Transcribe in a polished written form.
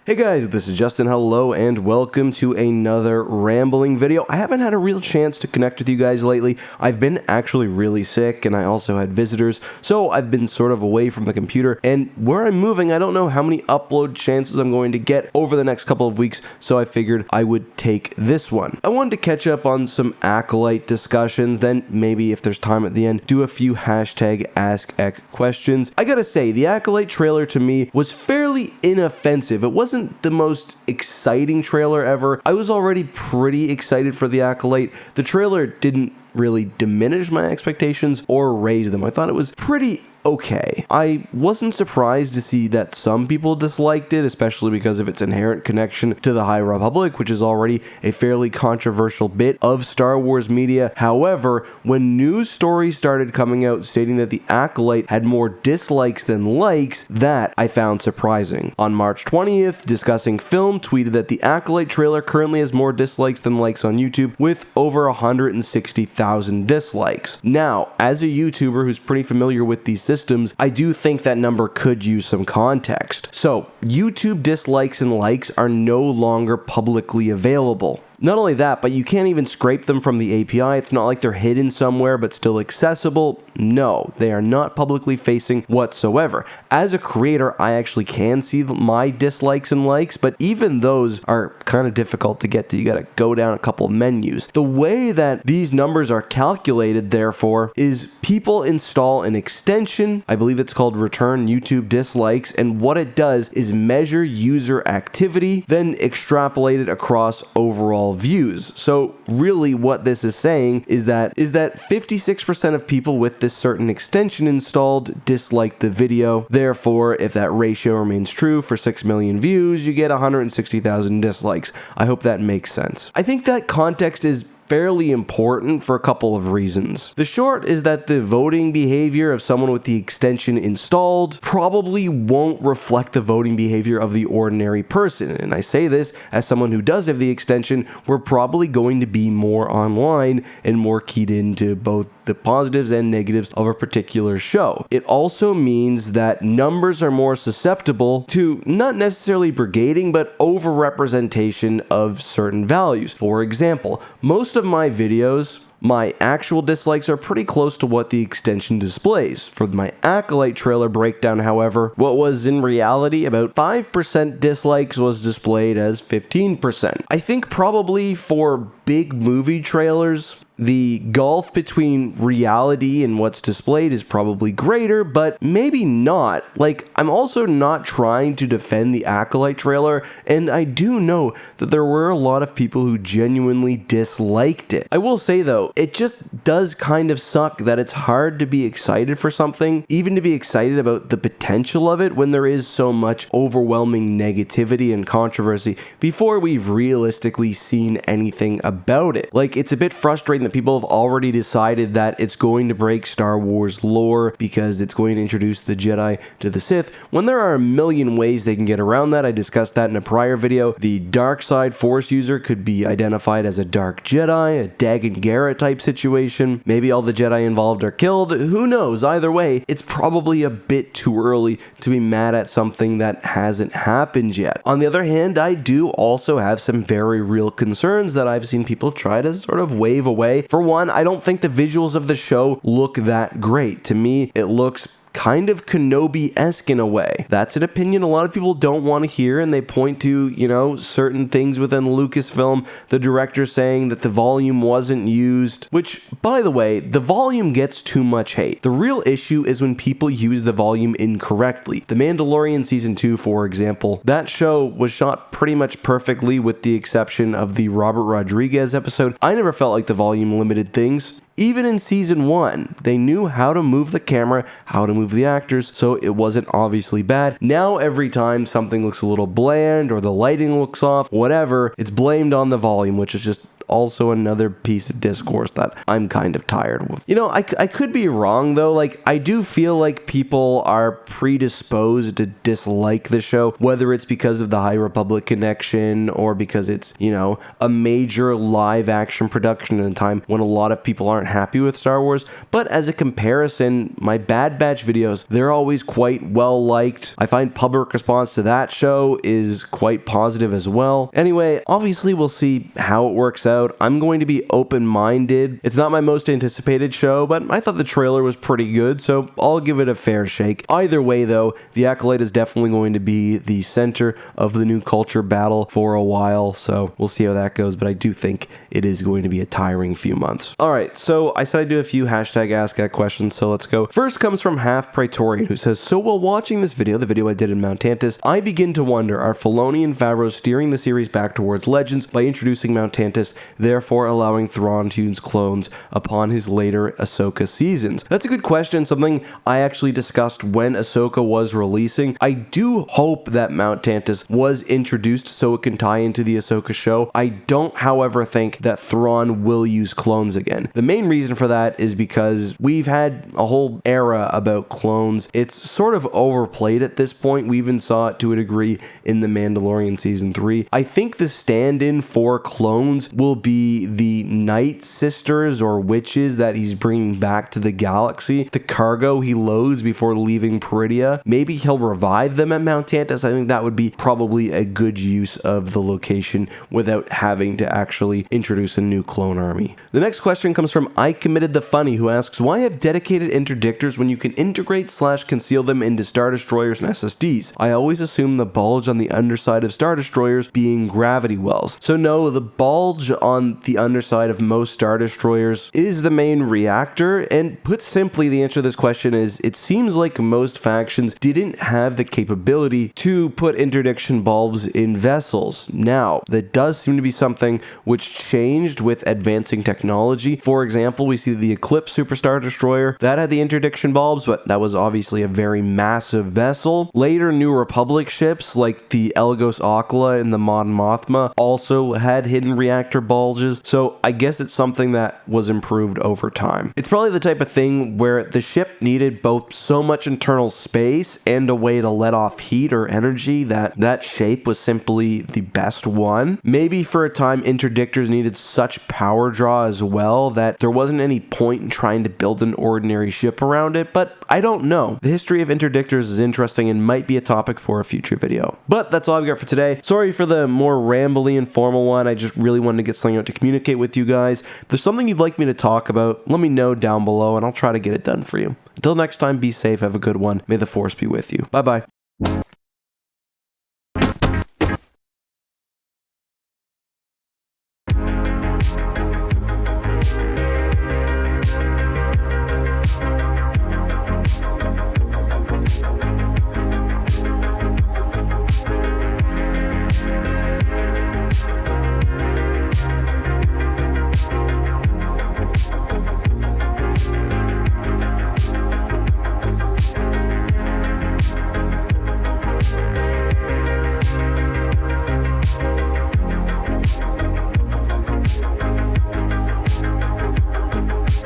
Hey guys, this is Justin. Hello and welcome to another rambling video. I haven't had a real chance to connect with you guys lately. I've been actually really sick and I also had visitors, so I've been sort of away from the computer, and where I'm moving, I don't know how many upload chances I'm going to get over the next couple of weeks, so I figured I would take this one. I wanted to catch up on some Acolyte discussions, then maybe if there's time at the end, do a few hashtag AskEk questions. I gotta say, the Acolyte trailer to me was fairly inoffensive. It wasn't the most exciting trailer ever. I was already pretty excited for the Acolyte. The trailer didn't really diminish my expectations or raise them. I thought it was pretty okay. I wasn't surprised to see that some people disliked it, especially because of its inherent connection to the High Republic, which is already a fairly controversial bit of Star Wars media. However, when news stories started coming out stating that the Acolyte had more dislikes than likes, that I found surprising. On March 20th, Discussing Film tweeted that the Acolyte trailer currently has more dislikes than likes on YouTube, with over 160,000 dislikes. Now, as a YouTuber who's pretty familiar with these systems, I do think that number could use some context. So, YouTube dislikes and likes are no longer publicly available. Not only that, but you can't even scrape them from the API. It's not like they're hidden somewhere but still accessible. No, they are not publicly facing whatsoever. As a creator, I actually can see my dislikes and likes, but even those are kind of difficult to get to. You gotta go down a couple of menus. The way that these numbers are calculated, therefore, is people install an extension, I believe it's called Return YouTube Dislikes, and what it does is measure user activity, then extrapolate it across overall views. So really what this is saying is that 56% of people with this certain extension installed dislike the video. Therefore, if that ratio remains true for 6 million views, you get 160,000 dislikes. I hope that makes sense. I think that context is fairly important for a couple of reasons. The short is that the voting behavior of someone with the extension installed probably won't reflect the voting behavior of the ordinary person. And I say this as someone who does have the extension. We're probably going to be more online and more keyed into both the positives and negatives of a particular show. It also means that numbers are more susceptible to not necessarily brigading, but overrepresentation of certain values. For example, most of my videos, my actual dislikes are pretty close to what the extension displays. For my Acolyte trailer breakdown, however, what was in reality about 5% dislikes was displayed as 15%. I think probably for big movie trailers, the gulf between reality and what's displayed is probably greater, but maybe not. Like, I'm also not trying to defend the Acolyte trailer, and I do know that there were a lot of people who genuinely disliked it. I will say though, it just does kind of suck that it's hard to be excited for something, even to be excited about the potential of it, when there is so much overwhelming negativity and controversy before we've realistically seen anything about it. Like, it's a bit frustrating that people have already decided that it's going to break Star Wars lore because it's going to introduce the Jedi to the Sith, when there are a million ways they can get around that. I discussed that in a prior video. The dark side Force user could be identified as a dark Jedi, a Dagan Garrett type situation. Maybe all the Jedi involved are killed. Who knows? Either way, it's probably a bit too early to be mad at something that hasn't happened yet. On the other hand, I do also have some very real concerns that I've seen people try to sort of wave away. For one, I don't think the visuals of the show look that great. To me, it looks kind of Kenobi-esque in a way. That's an opinion a lot of people don't want to hear, and they point to, certain things within Lucasfilm, the director saying that the volume wasn't used, which, by the way, the volume gets too much hate. The real issue is when people use the volume incorrectly. The Mandalorian Season 2, for example, that show was shot pretty much perfectly with the exception of the Robert Rodriguez episode. I never felt like the volume limited things. Even in Season 1, they knew how to move the camera, how to move the actors, so it wasn't obviously bad. Now every time something looks a little bland or the lighting looks off, whatever, it's blamed on the volume, which is just also another piece of discourse that I'm kind of tired of. You know, I could be wrong though. Like, I do feel like people are predisposed to dislike the show, whether it's because of the High Republic connection or because it's, you know, a major live action production in a time when a lot of people aren't happy with Star Wars. But as a comparison, my Bad Batch videos, they're always quite well liked. I find public response to that show is quite positive as well. Anyway, obviously we'll see how it works out. I'm going to be open-minded. It's not my most anticipated show, but I thought the trailer was pretty good, so I'll give it a fair shake. Either way though, the Acolyte is definitely going to be the center of the new culture battle for a while, so we'll see how that goes, but I do think it is going to be a tiring few months. Alright, so I said I'd do a few hashtag Ask At questions, so let's go. First comes from Half Praetorian, who says, so while watching this video, the video I did in Mount Tantus, I begin to wonder, are Filoni and Favreau steering the series back towards Legends by introducing Mount Tantus, therefore allowing Thrawn to use clones upon his later Ahsoka seasons? That's a good question, something I actually discussed when Ahsoka was releasing. I do hope that Mount Tantus was introduced so it can tie into the Ahsoka show. I don't, however, think that Thrawn will use clones again. The main reason for that is because we've had a whole era about clones. It's sort of overplayed at this point. We even saw it to a degree in The Mandalorian Season 3. I think the stand-in for clones will be the Night Sisters or witches that he's bringing back to the galaxy. The cargo he loads before leaving Peridea. Maybe he'll revive them at Mount Tantus. I think that would be probably a good use of the location without having to actually introduce a new clone army. The next question comes from I Committed the Funny, who asks, why have dedicated interdictors when you can integrate/conceal them into Star Destroyers and SSDs? I always assume the bulge on the underside of Star Destroyers being gravity wells. So no, the bulge on the underside of most Star Destroyers is the main reactor, and put simply, the answer to this question is it seems like most factions didn't have the capability to put interdiction bulbs in vessels. Now, that does seem to be something which changed with advancing technology. For example, we see the Eclipse Superstar Destroyer that had the interdiction bulbs, but that was obviously a very massive vessel. Later, New Republic ships like the Elagos Akla and the Mon Mothma also had hidden reactor bulges, so I guess it's something that was improved over time. It's probably the type of thing where the ship needed both so much internal space and a way to let off heat or energy that shape was simply the best one. Maybe for a time interdictors needed such power draw as well that there wasn't any point in trying to build an ordinary ship around it, but I don't know. The history of interdictors is interesting and might be a topic for a future video. But that's all I've got for today. Sorry for the more rambly and formal one. I just really wanted to get something out to communicate with you guys. If there's something you'd like me to talk about, let me know down below and I'll try to get it done for you. Until next time, be safe, have a good one. May the Force be with you. Bye-bye.